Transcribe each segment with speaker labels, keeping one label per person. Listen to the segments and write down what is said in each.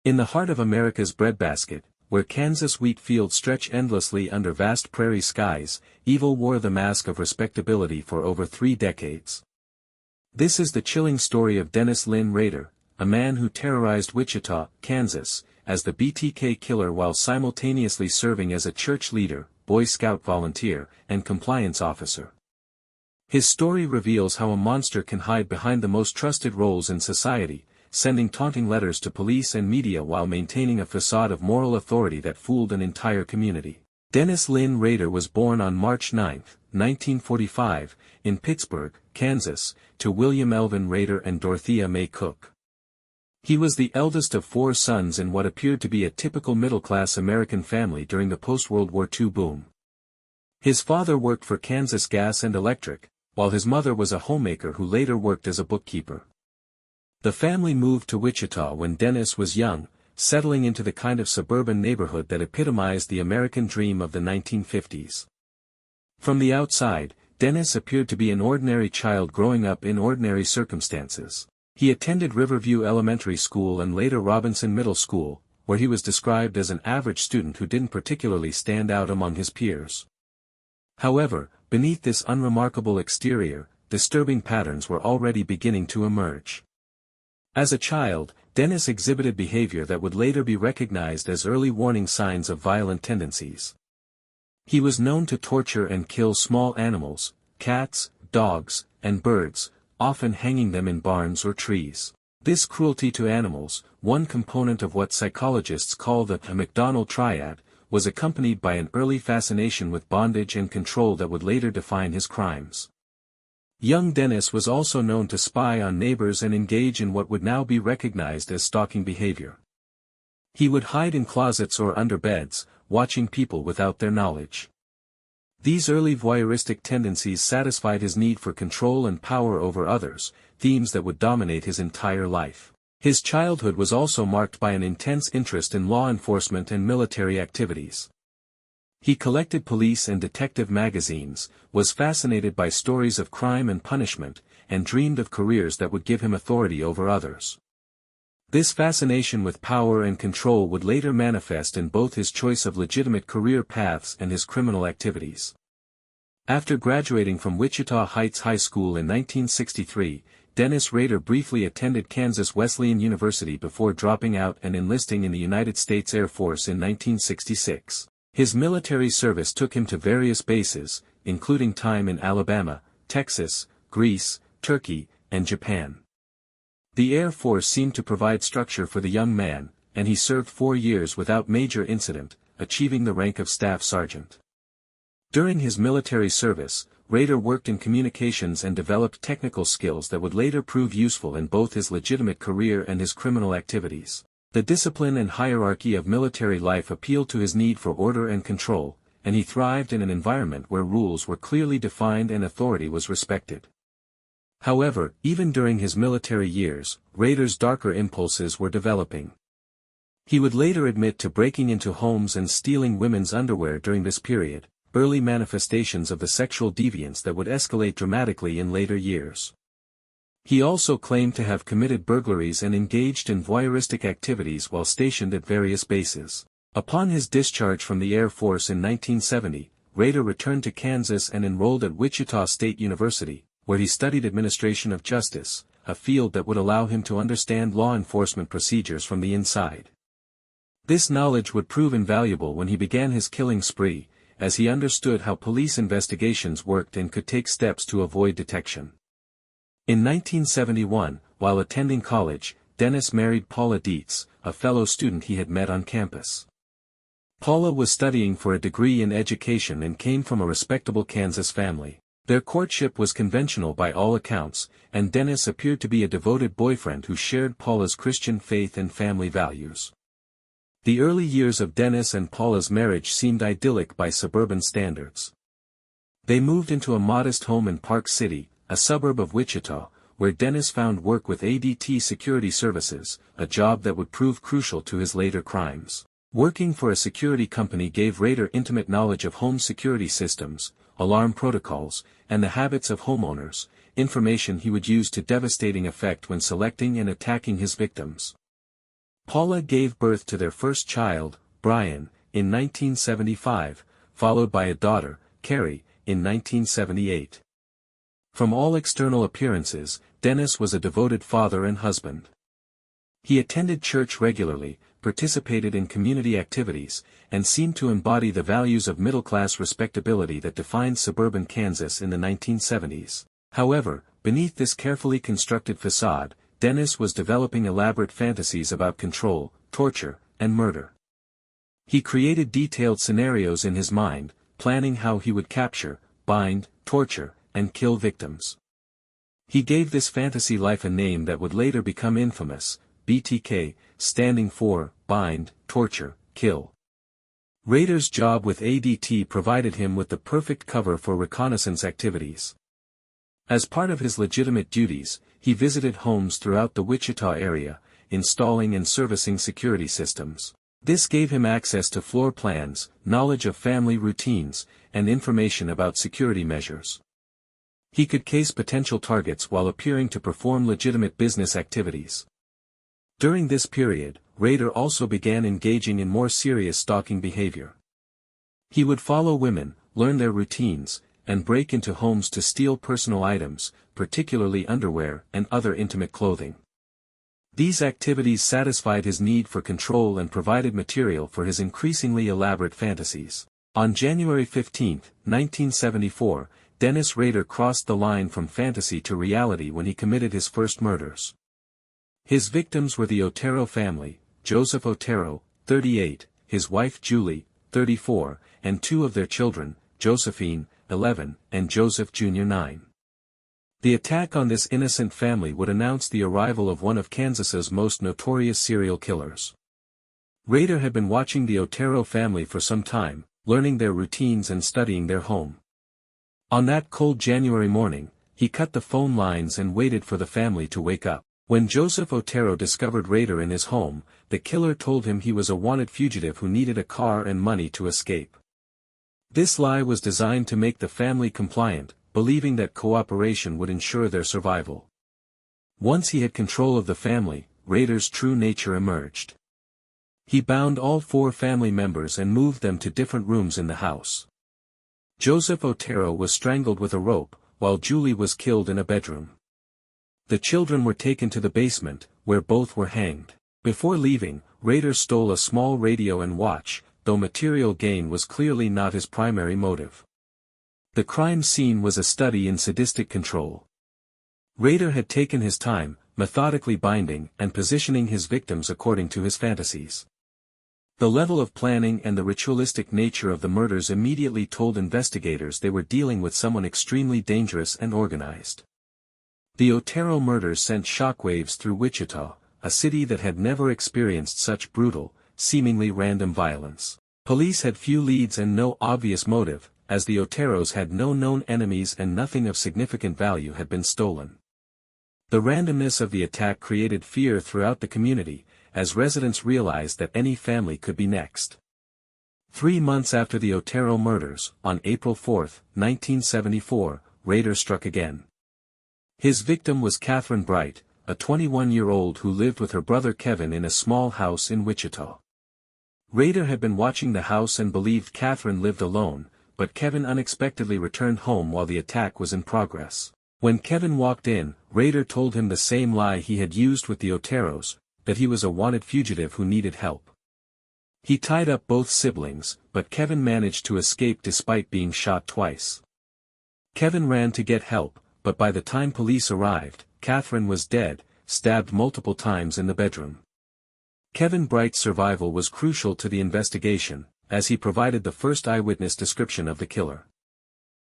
Speaker 1: In the heart of America's breadbasket, where Kansas wheat fields stretch endlessly under vast prairie skies, evil wore the mask of respectability for over 3 decades. This is the chilling story of Dennis Rader, a man who terrorized Wichita, Kansas, as the BTK killer while simultaneously serving as a church leader, Boy Scout volunteer, and compliance officer. His story reveals how a monster can hide behind the most trusted roles in society, sending taunting letters to police and media while maintaining a facade of moral authority that fooled an entire community. Dennis Rader was born on March 9, 1945, in Pittsburgh, Kansas, to William Elvin Rader and Dorothea May Cook. He was the eldest of 4 sons in what appeared to be a typical middle-class American family during the post-World War II boom. His father worked for Kansas Gas and Electric, while his mother was a homemaker who later worked as a bookkeeper. The family moved to Wichita when Dennis was young, settling into the kind of suburban neighborhood that epitomized the American dream of the 1950s. From the outside, Dennis appeared to be an ordinary child growing up in ordinary circumstances. He attended Riverview Elementary School and later Robinson Middle School, where he was described as an average student who didn't particularly stand out among his peers. However, beneath this unremarkable exterior, disturbing patterns were already beginning to emerge. As a child, Dennis exhibited behavior that would later be recognized as early warning signs of violent tendencies. He was known to torture and kill small animals, cats, dogs, and birds, often hanging them in barns or trees. This cruelty to animals, one component of what psychologists call the McDonald triad, was accompanied by an early fascination with bondage and control that would later define his crimes. Young Dennis was also known to spy on neighbors and engage in what would now be recognized as stalking behavior. He would hide in closets or under beds, watching people without their knowledge. These early voyeuristic tendencies satisfied his need for control and power over others, themes that would dominate his entire life. His childhood was also marked by an intense interest in law enforcement and military activities. He collected police and detective magazines, was fascinated by stories of crime and punishment, and dreamed of careers that would give him authority over others. This fascination with power and control would later manifest in both his choice of legitimate career paths and his criminal activities. After graduating from Wichita Heights High School in 1963, Dennis Rader briefly attended Kansas Wesleyan University before dropping out and enlisting in the United States Air Force in 1966. His military service took him to various bases, including time in Alabama, Texas, Greece, Turkey, and Japan. The Air Force seemed to provide structure for the young man, and he served 4 years without major incident, achieving the rank of staff sergeant. During his military service, Rader worked in communications and developed technical skills that would later prove useful in both his legitimate career and his criminal activities. The discipline and hierarchy of military life appealed to his need for order and control, and he thrived in an environment where rules were clearly defined and authority was respected. However, even during his military years, Rader's darker impulses were developing. He would later admit to breaking into homes and stealing women's underwear during this period, early manifestations of the sexual deviance that would escalate dramatically in later years. He also claimed to have committed burglaries and engaged in voyeuristic activities while stationed at various bases. Upon his discharge from the Air Force in 1970, Rader returned to Kansas and enrolled at Wichita State University, where he studied administration of justice, a field that would allow him to understand law enforcement procedures from the inside. This knowledge would prove invaluable when he began his killing spree, as he understood how police investigations worked and could take steps to avoid detection. In 1971, while attending college, Dennis married Paula Dietz, a fellow student he had met on campus. Paula was studying for a degree in education and came from a respectable Kansas family. Their courtship was conventional by all accounts, and Dennis appeared to be a devoted boyfriend who shared Paula's Christian faith and family values. The early years of Dennis and Paula's marriage seemed idyllic by suburban standards. They moved into a modest home in Park City, a suburb of Wichita, where Dennis found work with ADT Security Services, a job that would prove crucial to his later crimes. Working for a security company gave Rader intimate knowledge of home security systems, alarm protocols, and the habits of homeowners, information he would use to devastating effect when selecting and attacking his victims. Paula gave birth to their first child, Brian, in 1975, followed by a daughter, Carrie, in 1978. From all external appearances, Dennis was a devoted father and husband. He attended church regularly, participated in community activities, and seemed to embody the values of middle-class respectability that defined suburban Kansas in the 1970s. However, beneath this carefully constructed facade, Dennis was developing elaborate fantasies about control, torture, and murder. He created detailed scenarios in his mind, planning how he would capture, bind, torture, and kill victims. He gave this fantasy life a name that would later become infamous, BTK, standing for, bind, torture, kill. Rader's job with ADT provided him with the perfect cover for reconnaissance activities. As part of his legitimate duties, he visited homes throughout the Wichita area, installing and servicing security systems. This gave him access to floor plans, knowledge of family routines, and information about security measures. He could case potential targets while appearing to perform legitimate business activities. During this period, Rader also began engaging in more serious stalking behavior. He would follow women, learn their routines, and break into homes to steal personal items, particularly underwear and other intimate clothing. These activities satisfied his need for control and provided material for his increasingly elaborate fantasies. On January 15, 1974, Dennis Rader crossed the line from fantasy to reality when he committed his first murders. His victims were the Otero family, Joseph Otero, 38, his wife Julie, 34, and two of their children, Josephine, 11, and Joseph Jr. 9. The attack on this innocent family would announce the arrival of one of Kansas's most notorious serial killers. Rader had been watching the Otero family for some time, learning their routines and studying their home. On that cold January morning, he cut the phone lines and waited for the family to wake up. When Joseph Otero discovered Rader in his home, the killer told him he was a wanted fugitive who needed a car and money to escape. This lie was designed to make the family compliant, believing that cooperation would ensure their survival. Once he had control of the family, Rader's true nature emerged. He bound all four family members and moved them to different rooms in the house. Joseph Otero was strangled with a rope, while Julie was killed in a bedroom. The children were taken to the basement, where both were hanged. Before leaving, Rader stole a small radio and watch, though material gain was clearly not his primary motive. The crime scene was a study in sadistic control. Rader had taken his time, methodically binding and positioning his victims according to his fantasies. The level of planning and the ritualistic nature of the murders immediately told investigators they were dealing with someone extremely dangerous and organized. The Otero murders sent shockwaves through Wichita, a city that had never experienced such brutal, seemingly random violence. Police had few leads and no obvious motive, as the Oteros had no known enemies and nothing of significant value had been stolen. The randomness of the attack created fear throughout the community, as residents realized that any family could be next. 3 months after the Otero murders, on April 4, 1974, Rader struck again. His victim was Catherine Bright, a 21-year-old who lived with her brother Kevin in a small house in Wichita. Rader had been watching the house and believed Catherine lived alone, but Kevin unexpectedly returned home while the attack was in progress. When Kevin walked in, Rader told him the same lie he had used with the Oteros, that he was a wanted fugitive who needed help. He tied up both siblings, but Kevin managed to escape despite being shot twice. Kevin ran to get help, but by the time police arrived, Catherine was dead, stabbed multiple times in the bedroom. Kevin Bright's survival was crucial to the investigation, as he provided the first eyewitness description of the killer.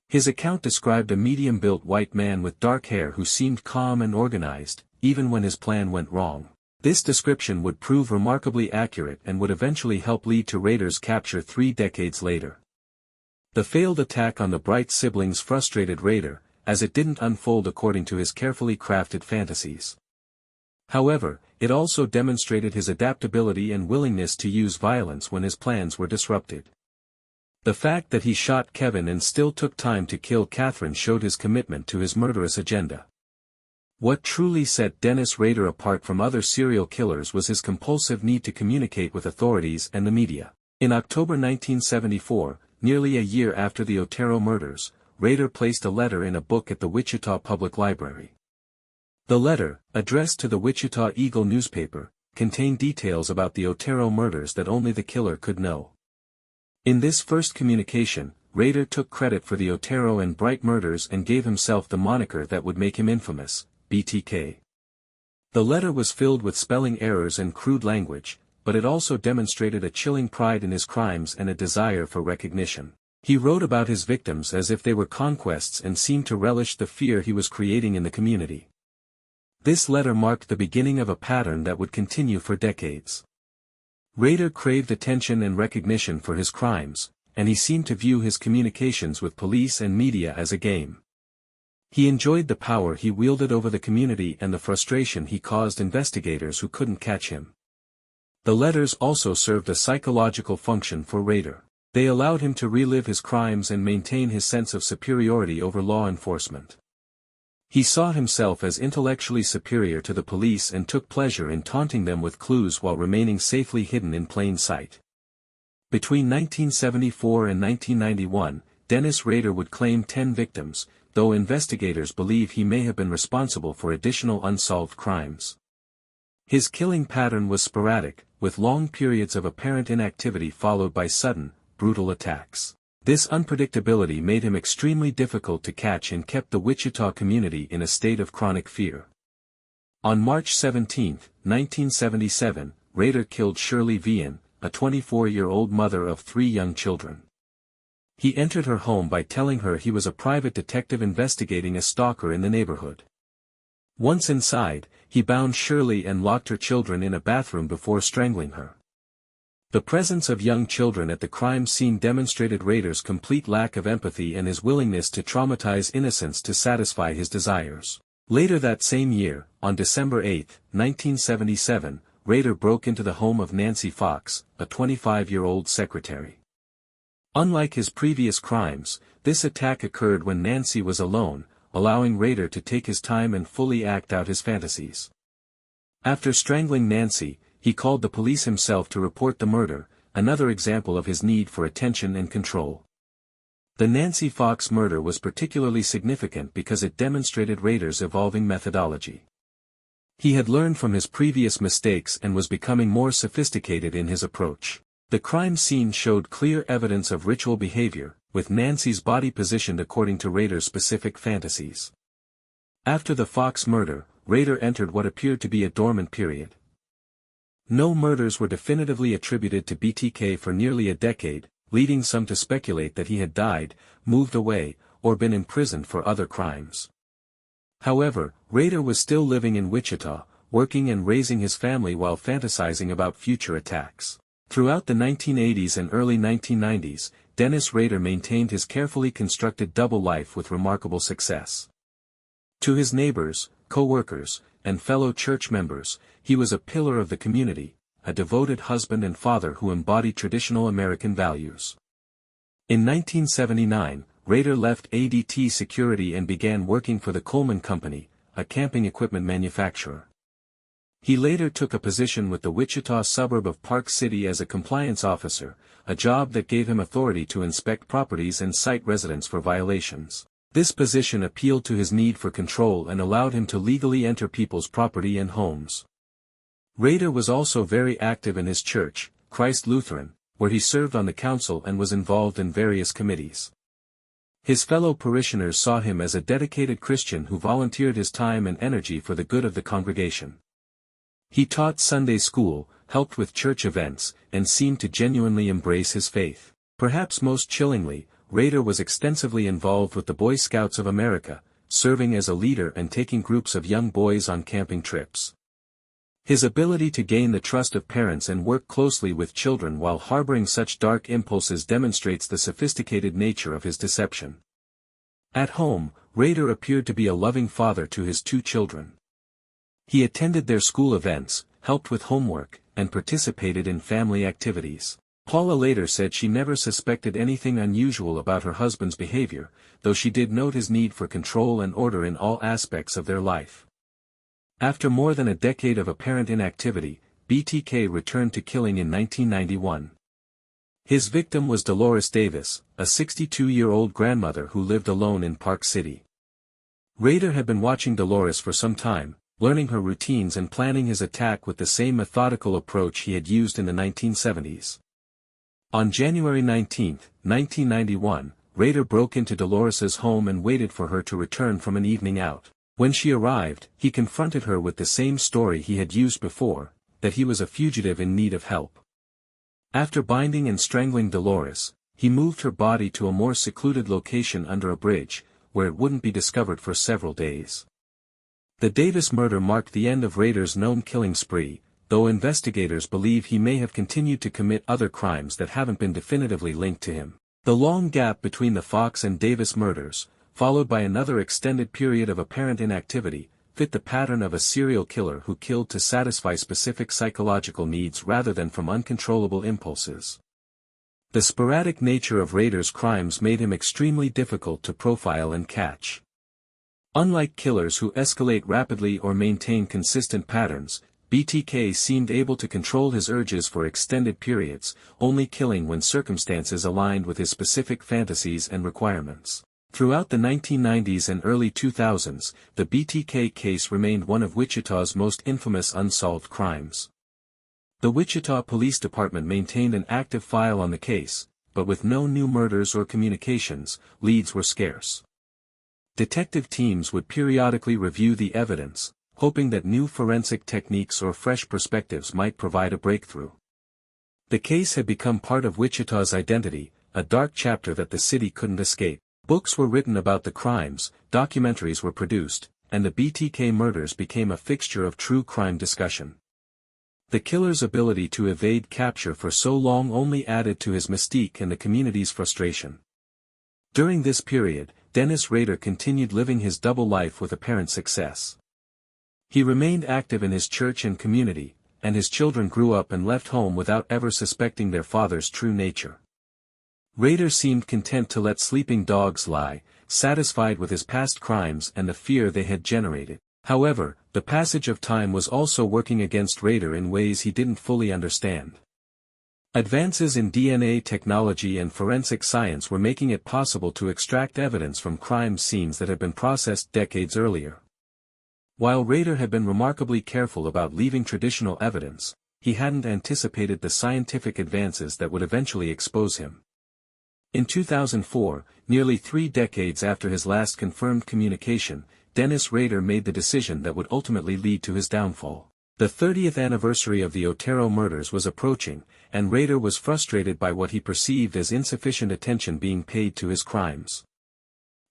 Speaker 1: His account described a medium-built white man with dark hair who seemed calm and organized, even when his plan went wrong. This description would prove remarkably accurate and would eventually help lead to Rader's capture 3 decades later. The failed attack on the Bright siblings frustrated Rader, as it didn't unfold according to his carefully crafted fantasies. However, it also demonstrated his adaptability and willingness to use violence when his plans were disrupted. The fact that he shot Kevin and still took time to kill Catherine showed his commitment to his murderous agenda. What truly set Dennis Rader apart from other serial killers was his compulsive need to communicate with authorities and the media. In October 1974, nearly a year after the Otero murders, Rader placed a letter in a book at the Wichita Public Library. The letter, addressed to the Wichita Eagle newspaper, contained details about the Otero murders that only the killer could know. In this first communication, Rader took credit for the Otero and Bright murders and gave himself the moniker that would make him infamous, BTK. The letter was filled with spelling errors and crude language, but it also demonstrated a chilling pride in his crimes and a desire for recognition. He wrote about his victims as if they were conquests and seemed to relish the fear he was creating in the community. This letter marked the beginning of a pattern that would continue for decades. Rader craved attention and recognition for his crimes, and he seemed to view his communications with police and media as a game. He enjoyed the power he wielded over the community and the frustration he caused investigators who couldn't catch him. The letters also served a psychological function for Rader. They allowed him to relive his crimes and maintain his sense of superiority over law enforcement. He saw himself as intellectually superior to the police and took pleasure in taunting them with clues while remaining safely hidden in plain sight. Between 1974 and 1991, Dennis Rader would claim 10 victims, though investigators believe he may have been responsible for additional unsolved crimes. His killing pattern was sporadic, with long periods of apparent inactivity followed by sudden, brutal attacks. This unpredictability made him extremely difficult to catch and kept the Wichita community in a state of chronic fear. On March 17, 1977, Rader killed Shirley Vian, a 24-year-old mother of 3 young children. He entered her home by telling her he was a private detective investigating a stalker in the neighborhood. Once inside, he bound Shirley and locked her children in a bathroom before strangling her. The presence of young children at the crime scene demonstrated Rader's complete lack of empathy and his willingness to traumatize innocents to satisfy his desires. Later that same year, on December 8, 1977, Rader broke into the home of Nancy Fox, a 25-year-old secretary. Unlike his previous crimes, this attack occurred when Nancy was alone, allowing Rader to take his time and fully act out his fantasies. After strangling Nancy, he called the police himself to report the murder, another example of his need for attention and control. The Nancy Fox murder was particularly significant because it demonstrated Rader's evolving methodology. He had learned from his previous mistakes and was becoming more sophisticated in his approach. The crime scene showed clear evidence of ritual behavior, with Nancy's body positioned according to Rader's specific fantasies. After the Fox murder, Rader entered what appeared to be a dormant period. No murders were definitively attributed to BTK for nearly a decade, leading some to speculate that he had died, moved away, or been imprisoned for other crimes. However, Rader was still living in Wichita, working and raising his family while fantasizing about future attacks. Throughout the 1980s and early 1990s, Dennis Rader maintained his carefully constructed double life with remarkable success. To his neighbors, co-workers, and fellow church members, he was a pillar of the community, a devoted husband and father who embodied traditional American values. In 1979, Rader left ADT Security and began working for the Coleman Company, a camping equipment manufacturer. He later took a position with the Wichita suburb of Park City as a compliance officer, a job that gave him authority to inspect properties and cite residents for violations. This position appealed to his need for control and allowed him to legally enter people's property and homes. Rader was also very active in his church, Christ Lutheran, where he served on the council and was involved in various committees. His fellow parishioners saw him as a dedicated Christian who volunteered his time and energy for the good of the congregation. He taught Sunday school, helped with church events, and seemed to genuinely embrace his faith. Perhaps most chillingly, Rader was extensively involved with the Boy Scouts of America, serving as a leader and taking groups of young boys on camping trips. His ability to gain the trust of parents and work closely with children while harboring such dark impulses demonstrates the sophisticated nature of his deception. At home, Rader appeared to be a loving father to his 2 children. He attended their school events, helped with homework, and participated in family activities. Paula later said she never suspected anything unusual about her husband's behavior, though she did note his need for control and order in all aspects of their life. After more than a decade of apparent inactivity, BTK returned to killing in 1991. His victim was Dolores Davis, a 62-year-old grandmother who lived alone in Park City. Rader had been watching Dolores for some time, learning her routines and planning his attack with the same methodical approach he had used in the 1970s. On January 19, 1991, Rader broke into Dolores's home and waited for her to return from an evening out. When she arrived, he confronted her with the same story he had used before, that he was a fugitive in need of help. After binding and strangling Dolores, he moved her body to a more secluded location under a bridge, where it wouldn't be discovered for several days. The Davis murder marked the end of Rader's known killing spree, though investigators believe he may have continued to commit other crimes that haven't been definitively linked to him. The long gap between the Fox and Davis murders, followed by another extended period of apparent inactivity, fit the pattern of a serial killer who killed to satisfy specific psychological needs rather than from uncontrollable impulses. The sporadic nature of Rader's crimes made him extremely difficult to profile and catch. Unlike killers who escalate rapidly or maintain consistent patterns, BTK seemed able to control his urges for extended periods, only killing when circumstances aligned with his specific fantasies and requirements. Throughout the 1990s and early 2000s, the BTK case remained one of Wichita's most infamous unsolved crimes. The Wichita Police Department maintained an active file on the case, but with no new murders or communications, leads were scarce. Detective teams would periodically review the evidence, hoping that new forensic techniques or fresh perspectives might provide a breakthrough. The case had become part of Wichita's identity, a dark chapter that the city couldn't escape. Books were written about the crimes, documentaries were produced, and the BTK murders became a fixture of true crime discussion. The killer's ability to evade capture for so long only added to his mystique and the community's frustration. During this period, Dennis Rader continued living his double life with apparent success. He remained active in his church and community, and his children grew up and left home without ever suspecting their father's true nature. Rader seemed content to let sleeping dogs lie, satisfied with his past crimes and the fear they had generated. However, the passage of time was also working against Rader in ways he didn't fully understand. Advances in DNA technology and forensic science were making it possible to extract evidence from crime scenes that had been processed decades earlier. While Rader had been remarkably careful about leaving traditional evidence, he hadn't anticipated the scientific advances that would eventually expose him. In 2004, nearly 3 decades after his last confirmed communication, Dennis Rader made the decision that would ultimately lead to his downfall. The 30th anniversary of the Otero murders was approaching, and Rader was frustrated by what he perceived as insufficient attention being paid to his crimes.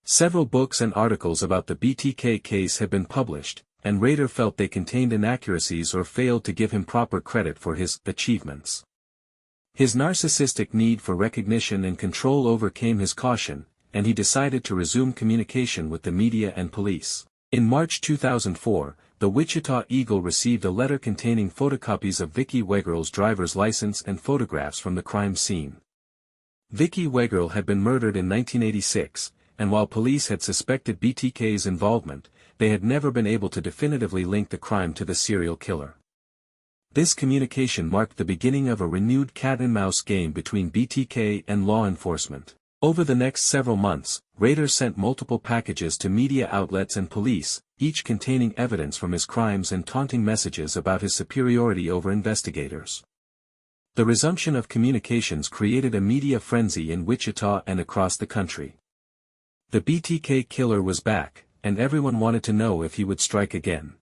Speaker 1: Several books and articles about the BTK case had been published, and Rader felt they contained inaccuracies or failed to give him proper credit for his achievements. His narcissistic need for recognition and control overcame his caution, and he decided to resume communication with the media and police. In March 2004, the Wichita Eagle received a letter containing photocopies of Vicki Wegerle's driver's license and photographs from the crime scene. Vicki Wegerle had been murdered in 1986, and while police had suspected BTK's involvement, they had never been able to definitively link the crime to the serial killer. This communication marked the beginning of a renewed cat-and-mouse game between BTK and law enforcement. Over the next several months, Rader sent multiple packages to media outlets and police, each containing evidence from his crimes and taunting messages about his superiority over investigators. The resumption of communications created a media frenzy in Wichita and across the country. The BTK killer was back, and everyone wanted to know if he would strike again.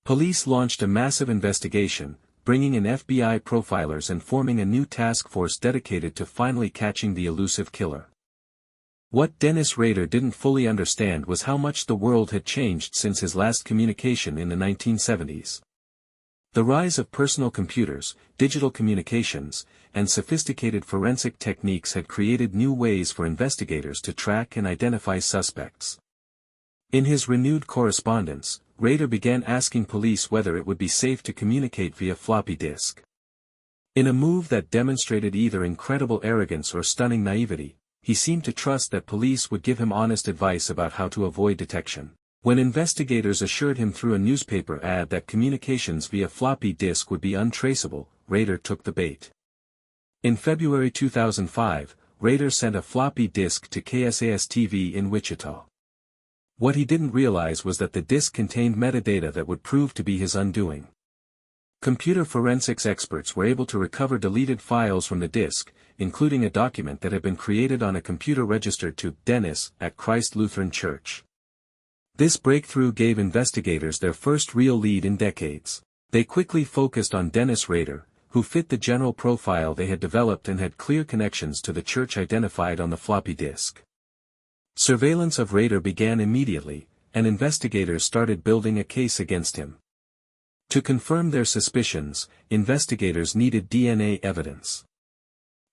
Speaker 1: Police launched a massive investigation, bringing in FBI profilers and forming a new task force dedicated to finally catching the elusive killer. What Dennis Rader didn't fully understand was how much the world had changed since his last communication in the 1970s. The rise of personal computers, digital communications, and sophisticated forensic techniques had created new ways for investigators to track and identify suspects. In his renewed correspondence, Rader began asking police whether it would be safe to communicate via floppy disk. In a move that demonstrated either incredible arrogance or stunning naivety, he seemed to trust that police would give him honest advice about how to avoid detection. When investigators assured him through a newspaper ad that communications via floppy disk would be untraceable, Rader took the bait. In February 2005, Rader sent a floppy disk to KSAS-TV in Wichita. What he didn't realize was that the disk contained metadata that would prove to be his undoing. Computer forensics experts were able to recover deleted files from the disk, including a document that had been created on a computer registered to Dennis at Christ Lutheran Church. This breakthrough gave investigators their first real lead in decades. They quickly focused on Dennis Rader, who fit the general profile they had developed and had clear connections to the church identified on the floppy disk. Surveillance of Rader began immediately, and investigators started building a case against him. To confirm their suspicions, investigators needed DNA evidence.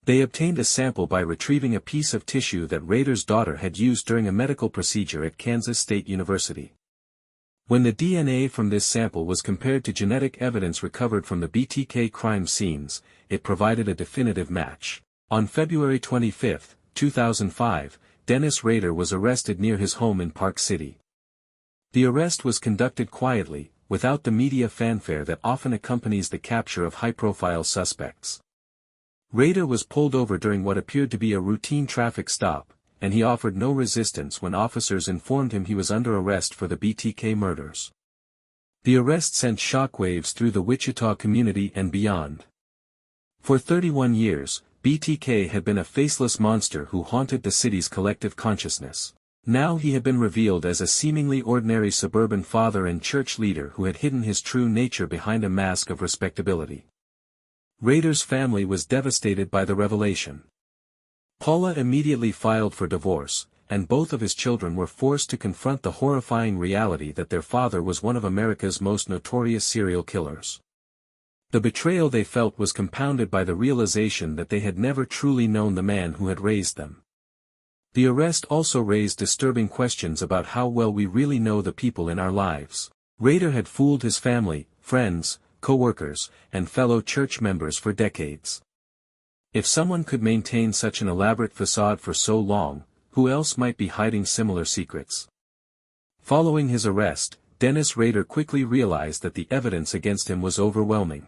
Speaker 1: They obtained a sample by retrieving a piece of tissue that Rader's daughter had used during a medical procedure at Kansas State University. When the DNA from this sample was compared to genetic evidence recovered from the BTK crime scenes, it provided a definitive match. On February 25, 2005, Dennis Rader was arrested near his home in Park City. The arrest was conducted quietly, without the media fanfare that often accompanies the capture of high-profile suspects. Rader was pulled over during what appeared to be a routine traffic stop, and he offered no resistance when officers informed him he was under arrest for the BTK murders. The arrest sent shockwaves through the Wichita community and beyond. For 31 years, BTK had been a faceless monster who haunted the city's collective consciousness. Now he had been revealed as a seemingly ordinary suburban father and church leader who had hidden his true nature behind a mask of respectability. Rader's family was devastated by the revelation. Paula immediately filed for divorce, and both of his children were forced to confront the horrifying reality that their father was one of America's most notorious serial killers. The betrayal they felt was compounded by the realization that they had never truly known the man who had raised them. The arrest also raised disturbing questions about how well we really know the people in our lives. Rader had fooled his family, friends, co-workers, and fellow church members for decades. If someone could maintain such an elaborate facade for so long, who else might be hiding similar secrets? Following his arrest, Dennis Rader quickly realized that the evidence against him was overwhelming.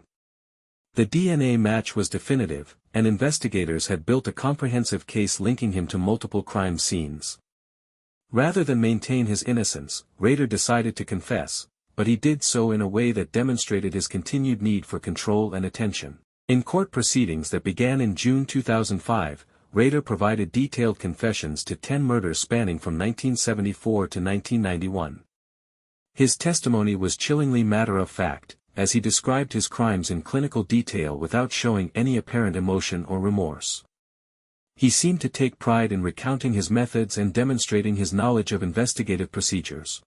Speaker 1: The DNA match was definitive, and investigators had built a comprehensive case linking him to multiple crime scenes. Rather than maintain his innocence, Rader decided to confess, but he did so in a way that demonstrated his continued need for control and attention. In court proceedings that began in June 2005, Rader provided detailed confessions to 10 murders spanning from 1974 to 1991. His testimony was chillingly matter-of-fact, as he described his crimes in clinical detail without showing any apparent emotion or remorse. He seemed to take pride in recounting his methods and demonstrating his knowledge of investigative procedures.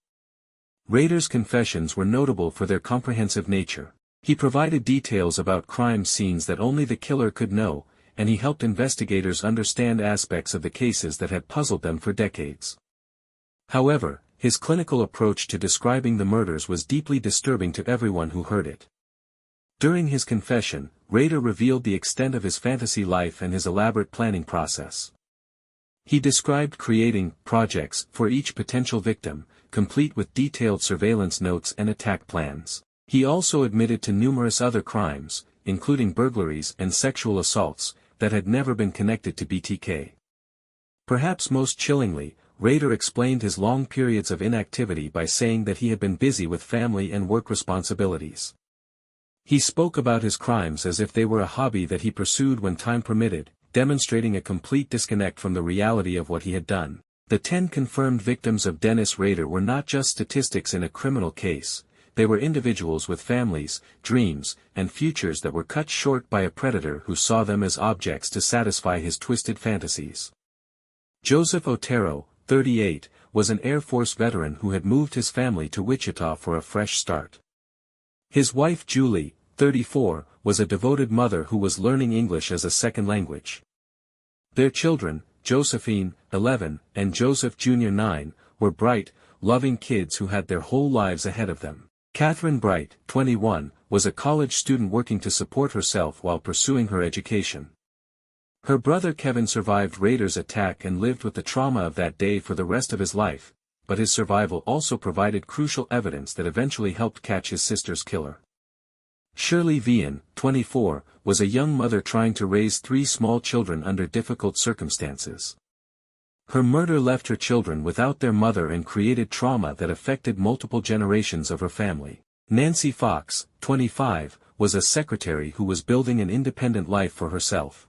Speaker 1: Rader's confessions were notable for their comprehensive nature. He provided details about crime scenes that only the killer could know, and he helped investigators understand aspects of the cases that had puzzled them for decades. However, his clinical approach to describing the murders was deeply disturbing to everyone who heard it. During his confession, Rader revealed the extent of his fantasy life and his elaborate planning process. He described creating projects for each potential victim, complete with detailed surveillance notes and attack plans. He also admitted to numerous other crimes, including burglaries and sexual assaults, that had never been connected to BTK. Perhaps most chillingly, Rader explained his long periods of inactivity by saying that he had been busy with family and work responsibilities. He spoke about his crimes as if they were a hobby that he pursued when time permitted, demonstrating a complete disconnect from the reality of what he had done. The 10 confirmed victims of Dennis Rader were not just statistics in a criminal case, they were individuals with families, dreams, and futures that were cut short by a predator who saw them as objects to satisfy his twisted fantasies. Joseph Otero, 38, was an Air Force veteran who had moved his family to Wichita for a fresh start. His wife Julie, 34, was a devoted mother who was learning English as a second language. Their children, Josephine, 11, and Joseph Jr. 9, were bright, loving kids who had their whole lives ahead of them. Catherine Bright, 21, was a college student working to support herself while pursuing her education. Her brother Kevin survived Rader's attack and lived with the trauma of that day for the rest of his life, but his survival also provided crucial evidence that eventually helped catch his sister's killer. Shirley Vian, 24, was a young mother trying to raise 3 small children under difficult circumstances. Her murder left her children without their mother and created trauma that affected multiple generations of her family. Nancy Fox, 25, was a secretary who was building an independent life for herself.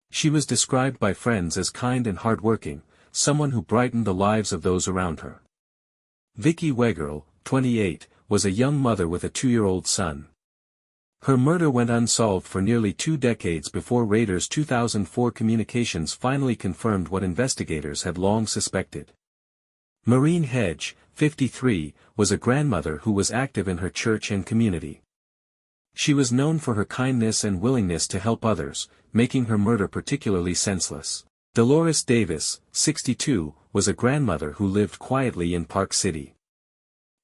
Speaker 1: She was described by friends as kind and hardworking, someone who brightened the lives of those around her. Vicki Wegerle, 28, was a young mother with a 2-year-old son. Her murder went unsolved for nearly 2 decades before Rader's 2004 communications finally confirmed what investigators had long suspected. Maureen Hedge, 53, was a grandmother who was active in her church and community. She was known for her kindness and willingness to help others, making her murder particularly senseless. Dolores Davis, 62, was a grandmother who lived quietly in Park City.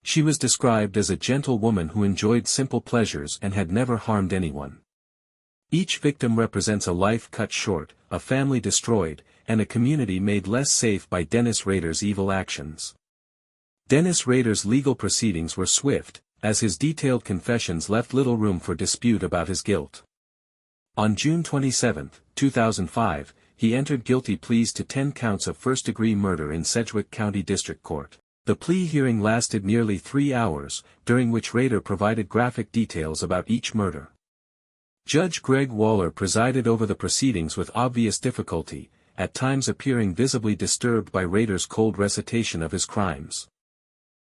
Speaker 1: She was described as a gentle woman who enjoyed simple pleasures and had never harmed anyone. Each victim represents a life cut short, a family destroyed, and a community made less safe by Dennis Rader's evil actions. Dennis Rader's legal proceedings were swift, as his detailed confessions left little room for dispute about his guilt. On June 27, 2005, he entered guilty pleas to 10 counts of first-degree murder in Sedgwick County District Court. The plea hearing lasted nearly 3 hours, during which Rader provided graphic details about each murder. Judge Greg Waller presided over the proceedings with obvious difficulty, at times appearing visibly disturbed by Rader's cold recitation of his crimes.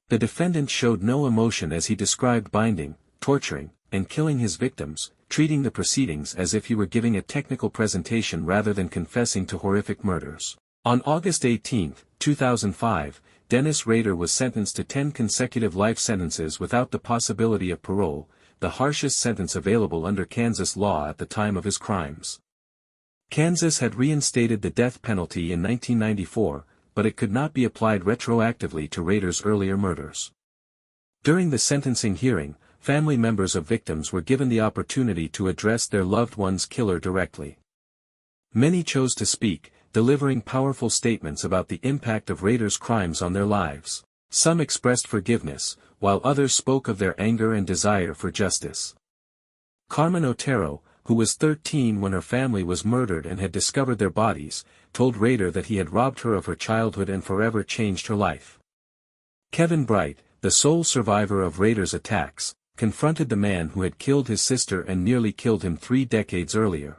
Speaker 1: The defendant showed no emotion as he described binding, torturing, and killing his victims, treating the proceedings as if he were giving a technical presentation rather than confessing to horrific murders. On August 18, 2005, Dennis Rader was sentenced to 10 consecutive life sentences without the possibility of parole, the harshest sentence available under Kansas law at the time of his crimes. Kansas had reinstated the death penalty in 1994, but it could not be applied retroactively to Rader's earlier murders. During the sentencing hearing, family members of victims were given the opportunity to address their loved one's killer directly. Many chose to speak, delivering powerful statements about the impact of Rader's crimes on their lives. Some expressed forgiveness, while others spoke of their anger and desire for justice. Carmen Otero, who was 13 when her family was murdered and had discovered their bodies, told Rader that he had robbed her of her childhood and forever changed her life. Kevin Bright, the sole survivor of Rader's attacks, confronted the man who had killed his sister and nearly killed him 3 decades earlier.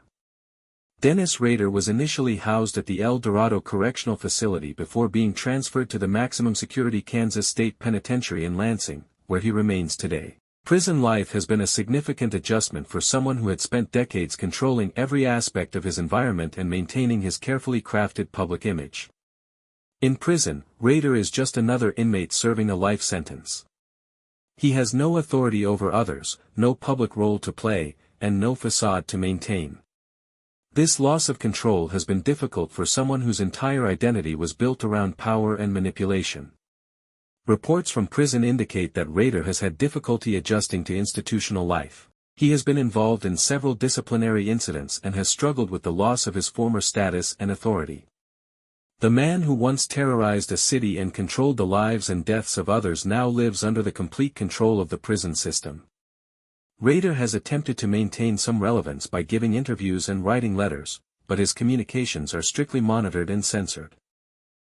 Speaker 1: Dennis Rader was initially housed at the El Dorado Correctional Facility before being transferred to the maximum security Kansas State Penitentiary in Lansing, where he remains today. Prison life has been a significant adjustment for someone who had spent decades controlling every aspect of his environment and maintaining his carefully crafted public image. In prison, Rader is just another inmate serving a life sentence. He has no authority over others, no public role to play, and no facade to maintain. This loss of control has been difficult for someone whose entire identity was built around power and manipulation. Reports from prison indicate that Rader has had difficulty adjusting to institutional life. He has been involved in several disciplinary incidents and has struggled with the loss of his former status and authority. The man who once terrorized a city and controlled the lives and deaths of others now lives under the complete control of the prison system. Rader has attempted to maintain some relevance by giving interviews and writing letters, but his communications are strictly monitored and censored.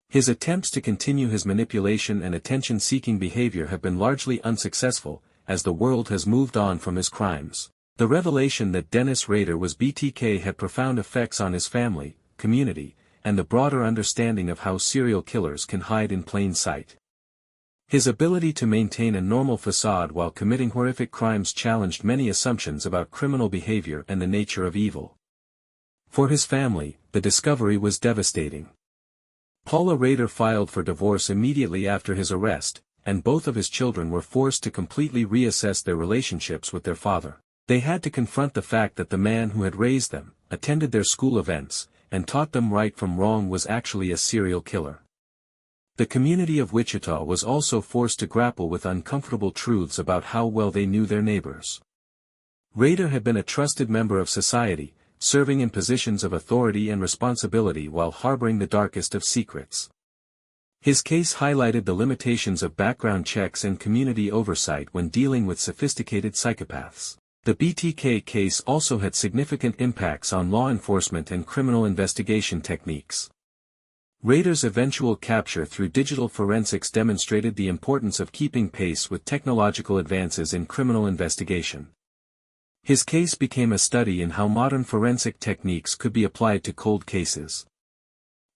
Speaker 1: His attempts to continue his manipulation and attention-seeking behavior have been largely unsuccessful, as the world has moved on from his crimes. The revelation that Dennis Rader was BTK had profound effects on his family, community, and the broader understanding of how serial killers can hide in plain sight. His ability to maintain a normal facade while committing horrific crimes challenged many assumptions about criminal behavior and the nature of evil. For his family, the discovery was devastating. Paula Rader filed for divorce immediately after his arrest, and both of his children were forced to completely reassess their relationships with their father. They had to confront the fact that the man who had raised them, attended their school events, and taught them right from wrong was actually a serial killer. The community of Wichita was also forced to grapple with uncomfortable truths about how well they knew their neighbors. Rader had been a trusted member of society, serving in positions of authority and responsibility while harboring the darkest of secrets. His case highlighted the limitations of background checks and community oversight when dealing with sophisticated psychopaths. The BTK case also had significant impacts on law enforcement and criminal investigation techniques. Rader's eventual capture through digital forensics demonstrated the importance of keeping pace with technological advances in criminal investigation. His case became a study in how modern forensic techniques could be applied to cold cases.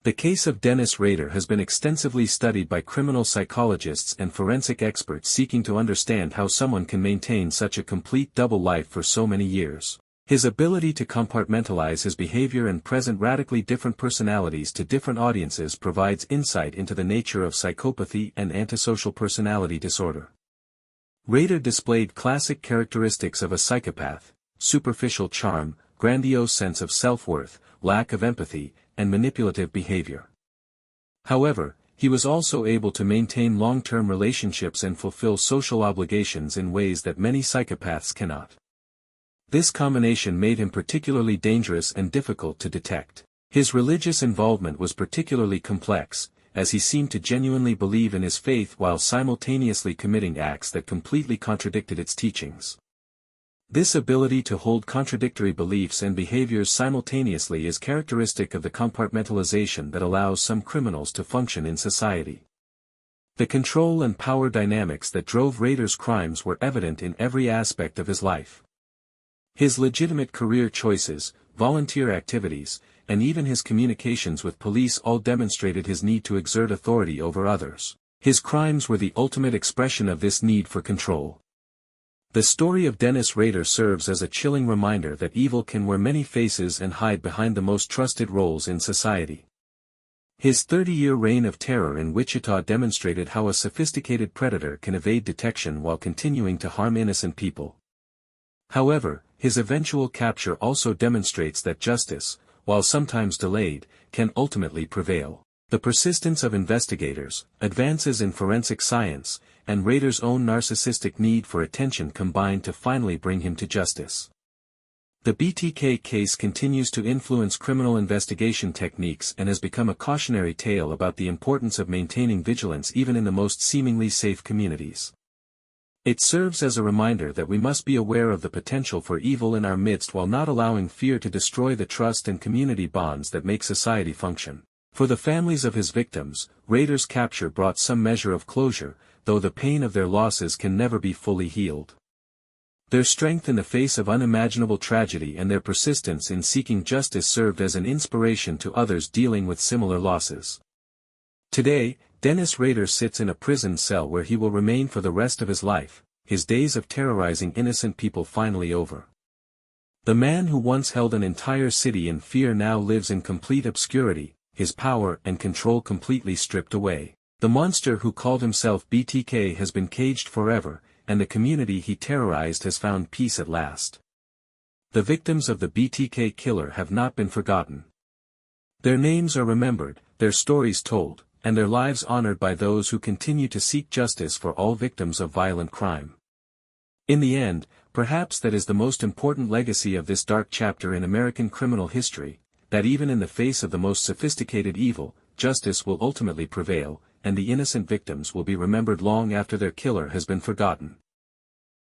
Speaker 1: The case of Dennis Rader has been extensively studied by criminal psychologists and forensic experts seeking to understand how someone can maintain such a complete double life for so many years. His ability to compartmentalize his behavior and present radically different personalities to different audiences provides insight into the nature of psychopathy and antisocial personality disorder. Rader displayed classic characteristics of a psychopath: superficial charm, grandiose sense of self-worth, lack of empathy, and manipulative behavior. However, he was also able to maintain long-term relationships and fulfill social obligations in ways that many psychopaths cannot. This combination made him particularly dangerous and difficult to detect. His religious involvement was particularly complex, as he seemed to genuinely believe in his faith while simultaneously committing acts that completely contradicted its teachings. This ability to hold contradictory beliefs and behaviors simultaneously is characteristic of the compartmentalization that allows some criminals to function in society. The control and power dynamics that drove Rader's crimes were evident in every aspect of his life. His legitimate career choices, volunteer activities, and even his communications with police all demonstrated his need to exert authority over others. His crimes were the ultimate expression of this need for control. The story of Dennis Rader serves as a chilling reminder that evil can wear many faces and hide behind the most trusted roles in society. His 30-year reign of terror in Wichita demonstrated how a sophisticated predator can evade detection while continuing to harm innocent people. However, his eventual capture also demonstrates that justice, while sometimes delayed, can ultimately prevail. The persistence of investigators, advances in forensic science, and Rader's own narcissistic need for attention combined to finally bring him to justice. The BTK case continues to influence criminal investigation techniques and has become a cautionary tale about the importance of maintaining vigilance even in the most seemingly safe communities. It serves as a reminder that we must be aware of the potential for evil in our midst while not allowing fear to destroy the trust and community bonds that make society function. For the families of his victims, Rader's capture brought some measure of closure, though the pain of their losses can never be fully healed. Their strength in the face of unimaginable tragedy and their persistence in seeking justice served as an inspiration to others dealing with similar losses. Today, Dennis Rader sits in a prison cell where he will remain for the rest of his life, his days of terrorizing innocent people finally over. The man who once held an entire city in fear now lives in complete obscurity, his power and control completely stripped away. The monster who called himself BTK has been caged forever, and the community he terrorized has found peace at last. The victims of the BTK killer have not been forgotten. Their names are remembered, their stories told, and their lives honored by those who continue to seek justice for all victims of violent crime. In the end, perhaps that is the most important legacy of this dark chapter in American criminal history, that even in the face of the most sophisticated evil, justice will ultimately prevail, and the innocent victims will be remembered long after their killer has been forgotten.